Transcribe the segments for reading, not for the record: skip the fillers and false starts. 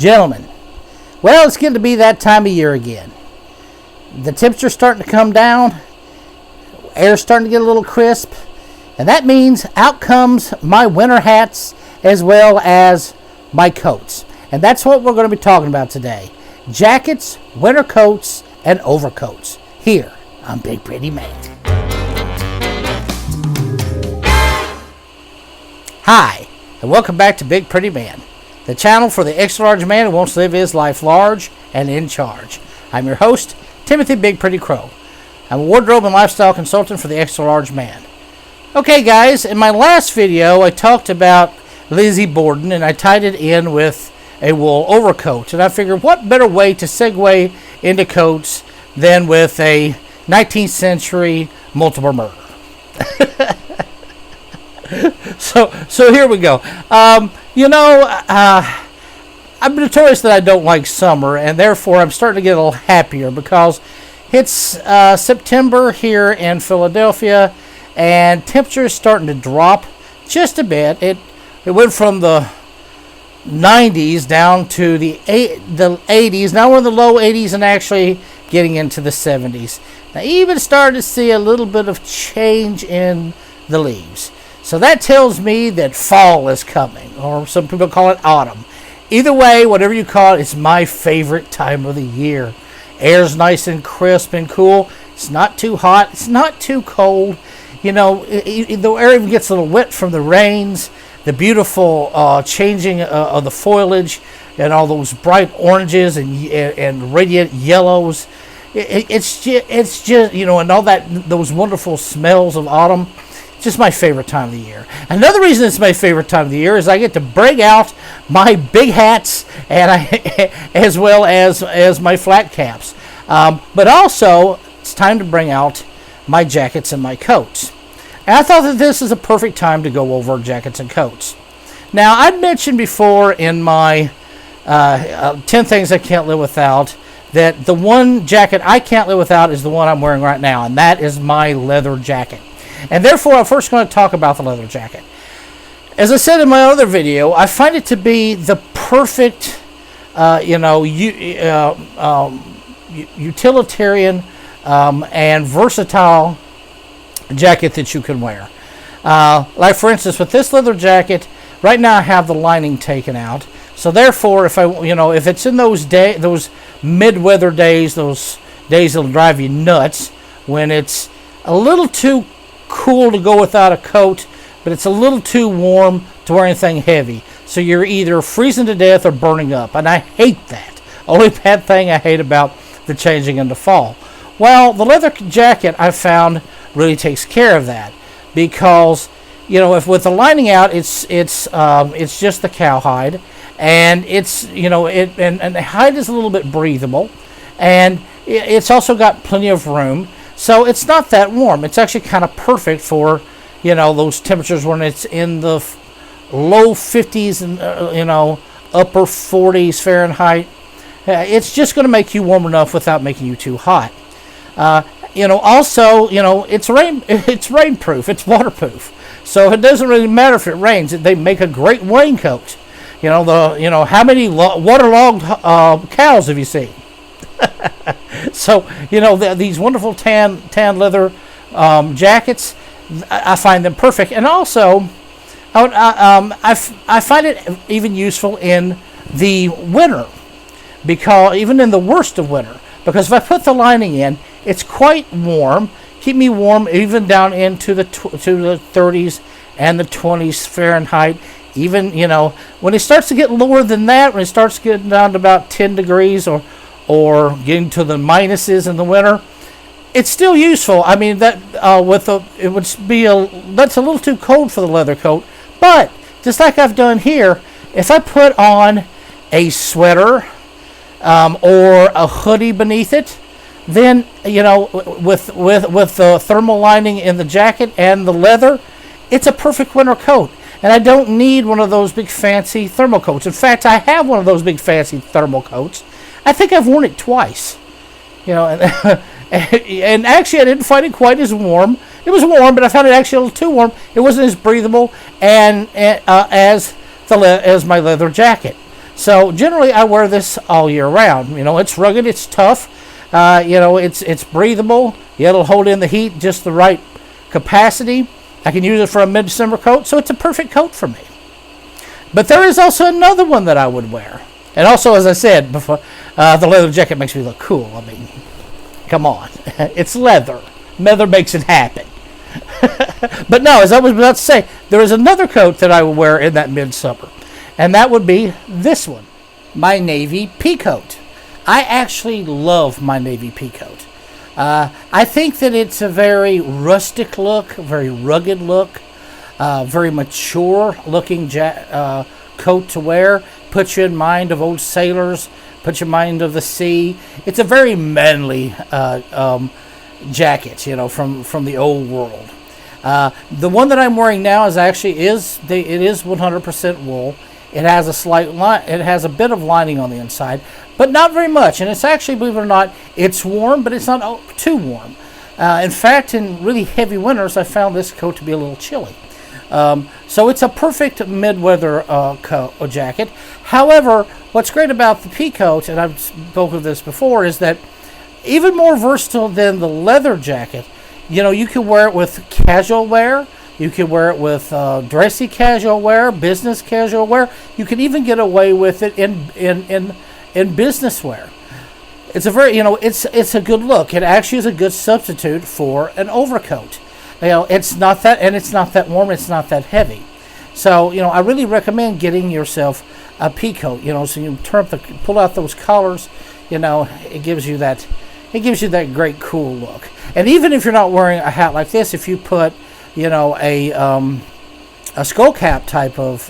Gentlemen, well, it's getting to be that time of year again. The temperature's starting to come down. Air's starting to get a little crisp. And that means out comes my winter hats as well as my coats. And that's what we're going to be talking about today. Jackets, winter coats, and overcoats. Here on Big Pretty Man. Hi, and welcome back to Big Pretty Man, the channel for the extra large man who wants to live his life large and in charge. I'm your host, Timothy Big Pretty Crowe. I'm a wardrobe and lifestyle consultant for the extra large man. Okay guys, in my last video I talked about Lizzie Borden and I tied it in with a wool overcoat. And I figured what better way to segue into coats than with a 19th century multiple murder. So here we go. I'm notorious that I don't like summer, and therefore I'm starting to get a little happier because it's September here in Philadelphia, and temperature is starting to drop just a bit. It went from the 90s down to the 80s. Now we're in the low 80s and actually getting into the 70s. Now even started to see a little bit of change in the leaves. So that tells me that fall is coming, or some people call it autumn. Either way, whatever you call it, it's my favorite time of the year. Air's nice and crisp and cool. It's not too hot. It's not too cold. You know, the air even gets a little wet from the rains, the beautiful changing of the foliage, and all those bright oranges and radiant yellows. It's just you know, and all those wonderful smells of autumn. Just my favorite time of the year. Another reason it's my favorite time of the year is I get to bring out my big hats and as well as my flat caps. But also, it's time to bring out my jackets and my coats. And I thought that this is a perfect time to go over jackets and coats. Now, I've mentioned before in my 10 things I can't live without that the one jacket I can't live without is the one I'm wearing right now, and that is my leather jacket. And therefore, I'm first going to talk about the leather jacket. As I said in my other video, I find it to be the perfect, utilitarian and versatile jacket that you can wear. Like for instance, with this leather jacket, right now I have the lining taken out. So therefore, if it's in those mid-weather days, those days that'll drive you nuts, when it's a little too cool to go without a coat, but it's a little too warm to wear anything heavy. So you're either freezing to death or burning up, and I hate that. Only bad thing I hate about the changing into fall. Well, the leather jacket I found really takes care of that because if with the lining out, it's just the cowhide, and and the hide is a little bit breathable, and it's also got plenty of room. So it's not that warm. It's actually kind of perfect for, those temperatures when it's in the low 50s and, upper 40s Fahrenheit. It's just going to make you warm enough without making you too hot. Also, it's rainproof. It's waterproof. So it doesn't really matter if it rains. They make a great raincoat. How many waterlogged cows have you seen? So, these wonderful tan leather jackets, I find them perfect. And also, I find it even useful in the winter, because even in the worst of winter, because if I put the lining in, it's quite warm, keep me warm even down into the 30s and the 20s Fahrenheit. Even, when it starts to get lower than that, when it starts getting down to about 10 degrees or getting to the minuses in the winter, it's still useful. I mean, that's a little too cold for the leather coat. But just like I've done here, if I put on a sweater or a hoodie beneath it, then with the thermal lining in the jacket and the leather, it's a perfect winter coat. And I don't need one of those big fancy thermal coats. In fact, I have one of those big fancy thermal coats. I think I've worn it twice, and actually I didn't find it quite as warm. It was warm, but I found it actually a little too warm. It wasn't as breathable as my leather jacket. So generally, I wear this all year round. It's rugged, it's tough. It's breathable. It'll hold in the heat just the right capacity. I can use it for a midsummer coat, so it's a perfect coat for me. But there is also another one that I would wear. And also, as I said before, the leather jacket makes me look cool. I mean, come on. It's leather. Leather makes it happen. But no, as I was about to say, there is another coat that I will wear in that midsummer. And that would be this one, my navy pea coat. I actually love my navy pea coat. I think that it's a very rustic look, very rugged look, very mature looking coat to wear. Puts you in mind of old sailors, puts you in mind of the sea. It's a very manly jacket, from the old world. The one that I'm wearing now is 100% wool. It has it has a bit of lining on the inside, but not very much. And it's actually, believe it or not, it's warm, but it's not too warm. In fact, in really heavy winters, I found this coat to be a little chilly. So it's a perfect mid-weather jacket. However, what's great about the pea coat, and I've spoken of this before, is that even more versatile than the leather jacket, you can wear it with casual wear. You can wear it with dressy casual wear, business casual wear. You can even get away with it in business wear. It's a very, it's a good look. It actually is a good substitute for an overcoat. It's not that warm. It's not that heavy. So, I really recommend getting yourself a pea coat. So you pull out those collars. It gives you that great cool look. And even if you're not wearing a hat like this, if you put a skull cap type of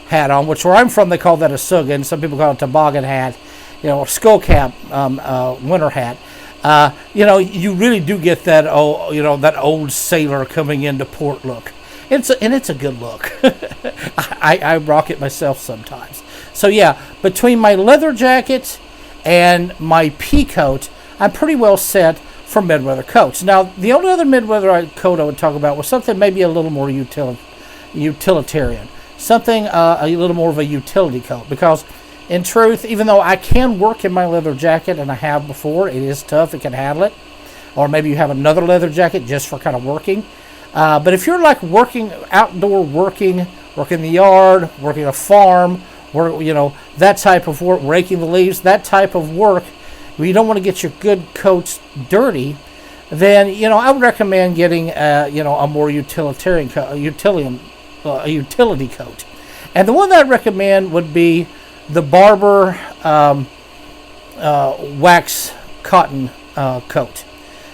hat on, which where I'm from they call that a sugan. Some people call it a toboggan hat. Skull cap winter hat. You really do get that that old sailor coming into port look. It's a good look. I rock it myself sometimes. So yeah, between my leather jacket and my pea coat, I'm pretty well set for mid-weather coats. Now, the only other mid-weather coat I would talk about was something maybe a little more utilitarian. Something a little more of a utility coat. Because, in truth, even though I can work in my leather jacket, and I have before, it is tough, it can handle it. Or maybe you have another leather jacket just for kind of working. But if you're like outdoor working in the yard, working a farm, that type of work, raking the leaves, that type of work, where you don't want to get your good coats dirty, then I would recommend getting a more utility coat. And the one that I recommend would be the Barber wax cotton coat.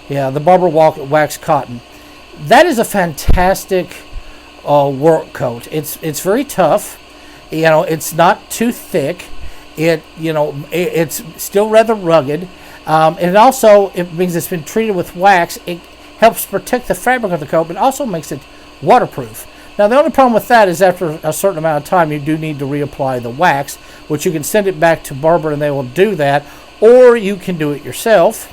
Yeah, the Barber wax cotton. That is a fantastic work coat. It's very tough. It's not too thick. It's still rather rugged, and also it means it's been treated with wax. It helps protect the fabric of the coat, but also makes it waterproof. Now, the only problem with that is after a certain amount of time, you do need to reapply the wax, which you can send it back to Barber and they will do that, or you can do it yourself.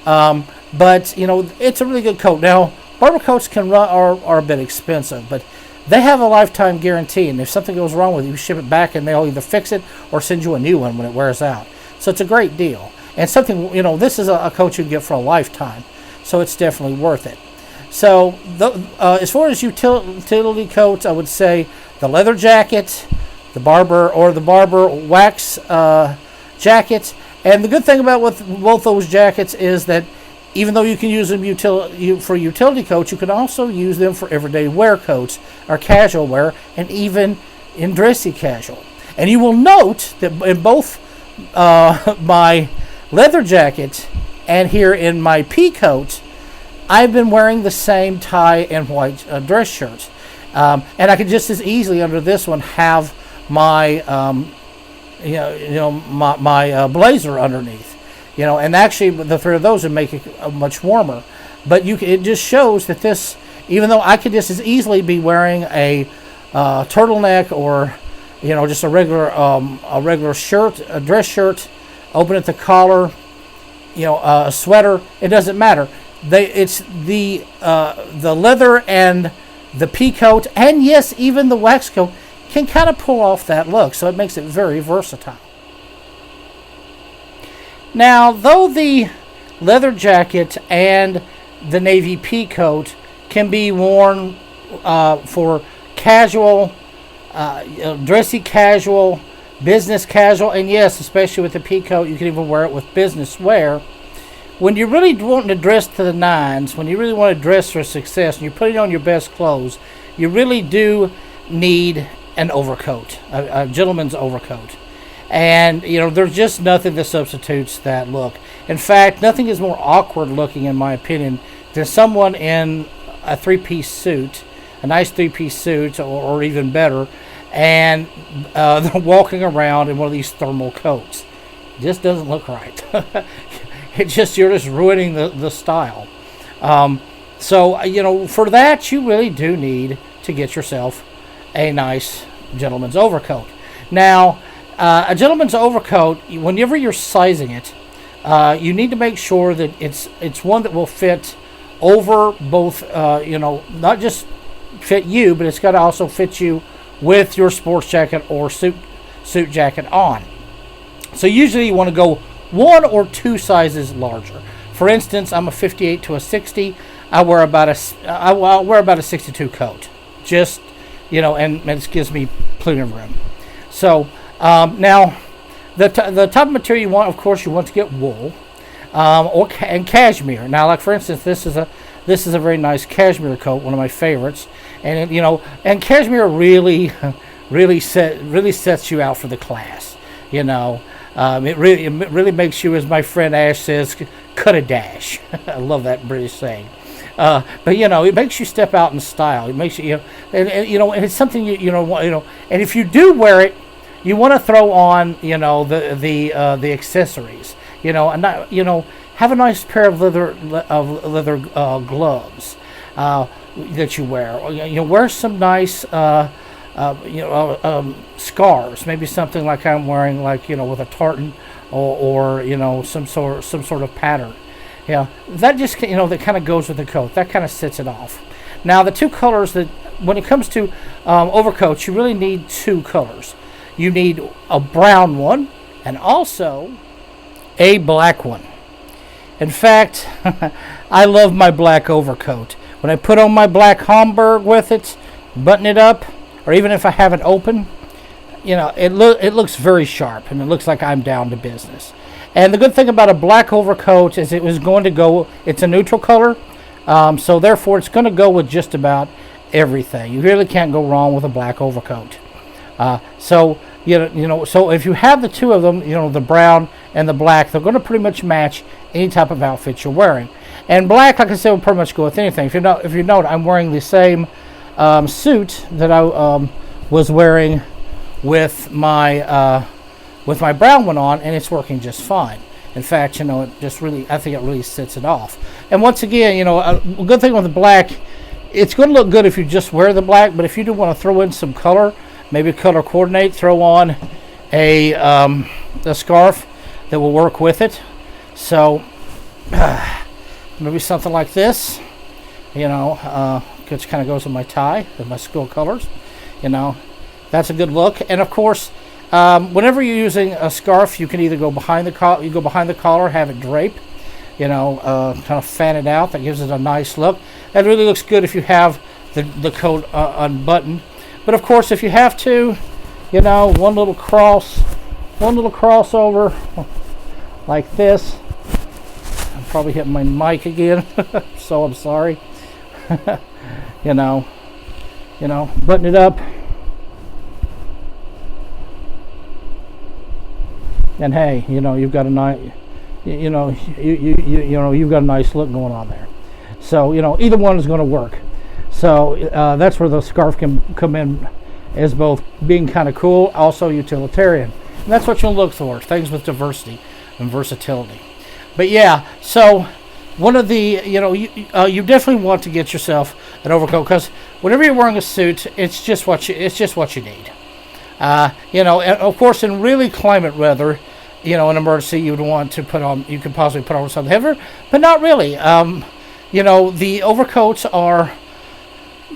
But it's a really good coat. Now, Barber coats are a bit expensive, but they have a lifetime guarantee, and if something goes wrong with it, you ship it back, and they'll either fix it or send you a new one when it wears out. So it's a great deal. And something, this is a coat you can get for a lifetime, so it's definitely worth it. So as far as utility coats, I would say the leather jacket, the Barber wax jacket. And the good thing about both those jackets is that even though you can use them for utility coats, you can also use them for everyday wear coats or casual wear, and even in dressy casual. And you will note that in both my leather jacket and here in my pea coat, I've been wearing the same tie and white dress shirts. And I could just as easily under this one have my my blazer underneath. And actually the three of those would make it much warmer. But it just shows that this, even though I could just as easily be wearing a turtleneck or just a regular shirt, a dress shirt, open at the collar, a sweater, it doesn't matter. It's the leather and the pea coat, and yes, even the wax coat can kind of pull off that look. So it makes it very versatile. Now, though the leather jacket and the navy pea coat can be worn for casual, dressy casual, business casual, and yes, especially with the pea coat, you can even wear it with business wear. When you're really wanting to dress to the nines, when you really want to dress for success, and you're putting on your best clothes, you really do need an overcoat, a gentleman's overcoat. And, there's just nothing that substitutes that look. In fact, nothing is more awkward looking, in my opinion, than someone in a three-piece suit, a nice three-piece suit, or even better, and they're walking around in one of these thermal coats. It just doesn't look right. You're just ruining the style. So, for that, you really do need to get yourself a nice gentleman's overcoat. Now, a gentleman's overcoat, whenever you're sizing it, you need to make sure that it's one that will fit over both, not just fit you, but it's got to also fit you with your sports jacket or suit jacket on. So usually you want to go 1 or 2 sizes larger. For instance, I'm a 58 to a 60. I'll wear about a 62 coat. Just, and it gives me plenty of room. So now, the type of material you want, of course, you want to get wool and cashmere. Now, like for instance, this is a very nice cashmere coat, one of my favorites, and and cashmere really sets you out for the class. It really makes you, as my friend Ash says, cut a dash. I love that British saying. But it makes you step out in style. It makes you, and it's something and if you do wear it, you want to throw on, the accessories, and not, have a nice pair of leather gloves that you wear. Wear some nice, scarves, maybe something like I'm wearing, with a tartan or some sort of pattern. That just, that kind of goes with the coat. That kind of sets it off. Now, the two colors that, when it comes to overcoats, you really need 2 colors. You need a brown one and also a black one. In fact, I love my black overcoat. When I put on my black Homburg with it, button it up, or even if I have it open, it looks very sharp, and it looks like I'm down to business. And the good thing about a black overcoat is it's a neutral color, so therefore it's going to go with just about everything. You really can't go wrong with a black overcoat. So if you have the 2 of them, the brown and the black, they're going to pretty much match any type of outfit you're wearing. And black, like I said, will pretty much go with anything. If you note, I'm wearing the same suit that I was wearing with my brown one on, and it's working just fine. In fact, I think it really sets it off. And once again, a good thing with the black, it's going to look good if you just wear the black, but if you do want to throw in some color, maybe color coordinate, throw on a scarf that will work with it. So maybe something like this, which kind of goes with my tie, with my school colors. That's a good look. And of course, whenever you're using a scarf, you can either go behind the collar, have it drape, kind of fan it out. That gives it a nice look. That really looks good if you have the coat unbuttoned. But of course, if you have to, one little crossover like this. I'm probably hitting my mic again, so I'm sorry. Button it up. And hey, you've got a nice, you've got a nice look going on there. So, either one is going to work. So that's where the scarf can come in as both being kind of cool, also utilitarian. And that's what you'll look for, things with diversity and versatility. But yeah, so one of the, you definitely want to get yourself an overcoat, because whenever you're wearing a suit, it's just what you need. And of course, in really climate weather, an emergency, you could possibly put on something heavier, but not really. The overcoats are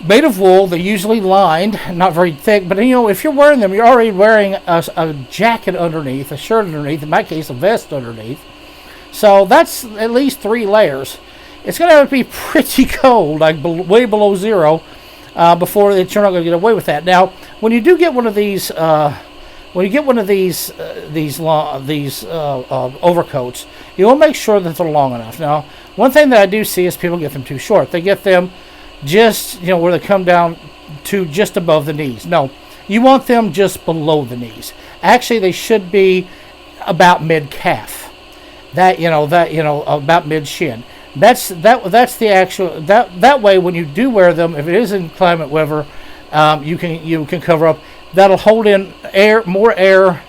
made of wool. They're usually lined, not very thick. But if you're wearing them, you're already wearing a jacket underneath, a shirt underneath. In my case, a vest underneath. So that's at least 3 layers. It's going to have to be pretty cold, like way below zero, before you're not going to get away with that. Now, when you do get one of these, overcoats, you want to make sure that they're long enough. Now, one thing that I do see is people get them too short. They get them just where they come down to just above the knees. No, you want them just below the knees. Actually, they should be about mid calf. About mid shin. That's the actual that way when you do wear them, if it is in inclement weather, you can cover up. That'll hold in more air.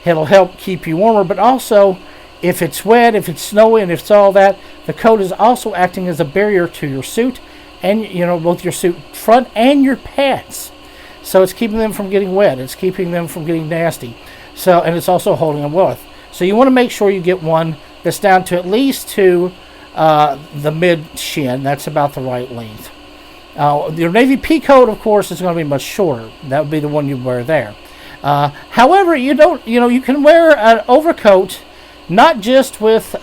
It'll help keep you warmer, but also if it's wet, if it's snowy, and if it's all that, the coat is also acting as a barrier to your suit, and both your suit front and your pants. So it's keeping them from getting wet. It's keeping them from getting nasty. So, and it's also holding them well. So you want to make sure you get one that's down to at least to the mid shin. That's about the right length. Your navy pea coat, of course, is going to be much shorter. That would be the one you wear there. However, you can wear an overcoat not just with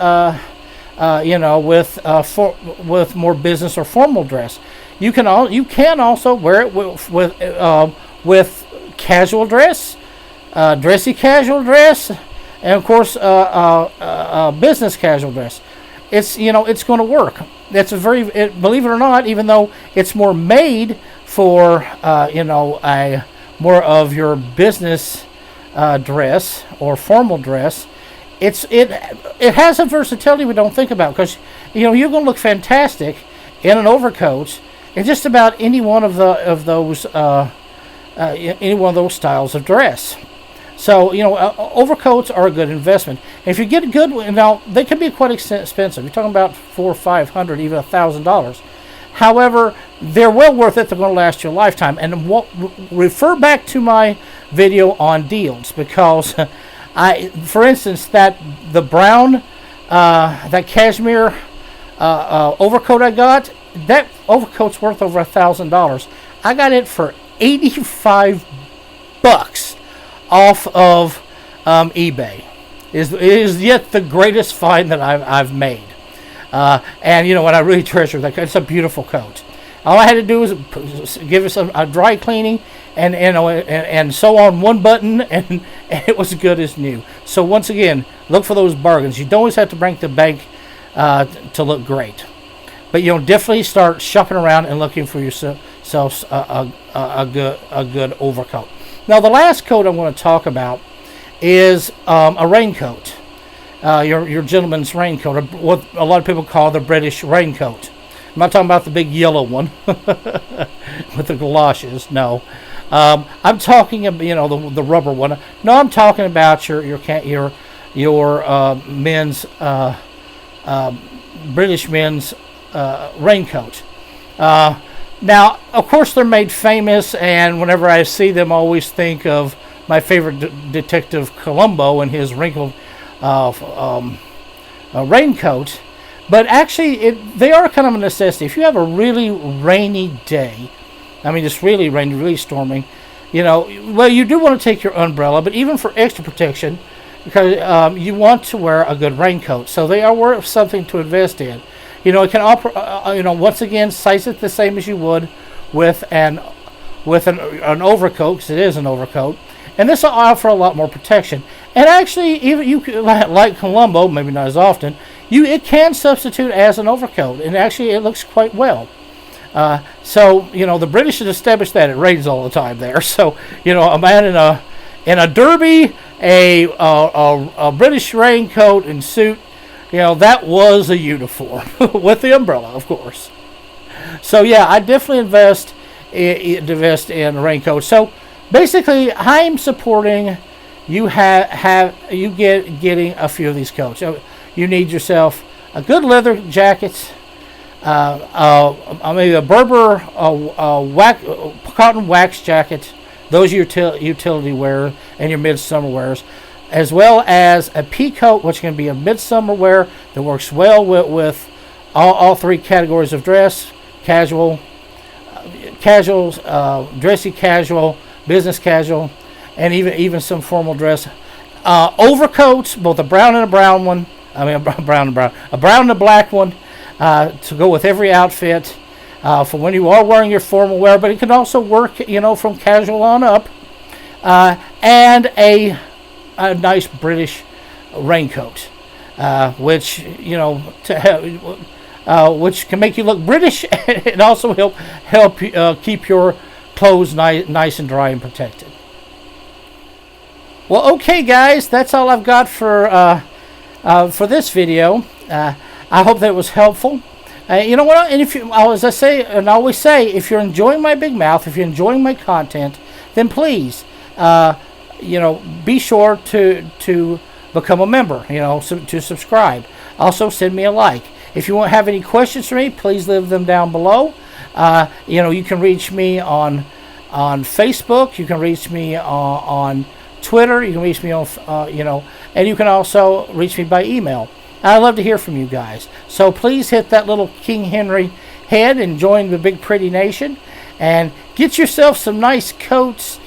with more business or formal dress. You can also wear it with casual dress, dressy casual dress, and of course business casual dress. It's going to work. That's believe it or not, even though it's more made for a more of your business dress or formal dress. It has a versatility we don't think about, because you're going to look fantastic in an overcoat in just about any one of those styles of dress. So overcoats are a good investment. And if you get a good one, now they can be quite expensive. You're talking about $400 or $500, even $1,000. However, they're well worth it. They're going to last you a lifetime. And refer back to my video on deals, because for instance, the brown, that cashmere overcoat I got, that overcoat's worth over $1,000. I got it for $85 off of eBay. It is yet the greatest find that I've made. And what I really treasure, it's a beautiful coat. All I had to do was give it a dry cleaning and sew on one button, and it was good as new. So once again, look for those bargains. You don't always have to break the bank to look great, but definitely start shopping around and looking for yourself a good overcoat. Now, the last coat I'm going to talk about is a raincoat. Your gentleman's raincoat, what a lot of people call the British raincoat. I'm not talking about the big yellow one with the galoshes. No, I'm talking about the rubber one. No, I'm talking about your men's British men's raincoat. Now, of course, they're made famous, and whenever I see them, I always think of my favorite detective Columbo and his wrinkled raincoat. But actually, they are kind of a necessity. If you have a really rainy day, just really rainy, really storming, you do want to take your umbrella, but even for extra protection, because you want to wear a good raincoat. So they are worth something to invest in. It can once again, size it the same as you would with an overcoat, because it is an overcoat, and this will offer a lot more protection. And actually, even you like Columbo, maybe not as often, it can substitute as an overcoat, and actually it looks quite well. So the British have established that it rains all the time there. So a man in a derby, a British raincoat and suit, that was a uniform with the umbrella, of course. So yeah, I definitely invest in raincoats. So basically, I'm supporting you getting a few of these coats. You need yourself a good leather jacket, maybe a Berber cotton wax jacket. Those are your utility wear and your midsummer wears, as well as a pea coat, which can be a midsummer wear that works well with all three categories of dress: casual, casual, dressy casual, business casual, and even some formal dress. Overcoats, both a brown and a brown one. I mean, a brown and a black one, to go with every outfit, for when you are wearing your formal wear. But it can also work, from casual on up. And a nice British raincoat, which which can make you look British, and also help keep your clothes nice and dry and protected. Well, okay, guys, that's all I've got for this video. I hope that it was helpful. You know what? And if you, as I say and always say, if you're enjoying my big mouth, if you're enjoying my content, then please, be sure to become a member. To subscribe. Also, send me a like. If you have any questions for me, please leave them down below. You can reach me on Facebook. You can reach me on Twitter. You can reach me on, and you can also reach me by email. I'd love to hear from you guys. So please hit that little King Henry head and join the Big Pretty Nation, and get yourself some nice coats,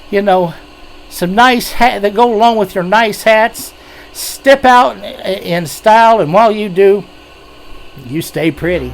some nice hats that go along with your nice hats. Step out in style, and while you do, you stay pretty.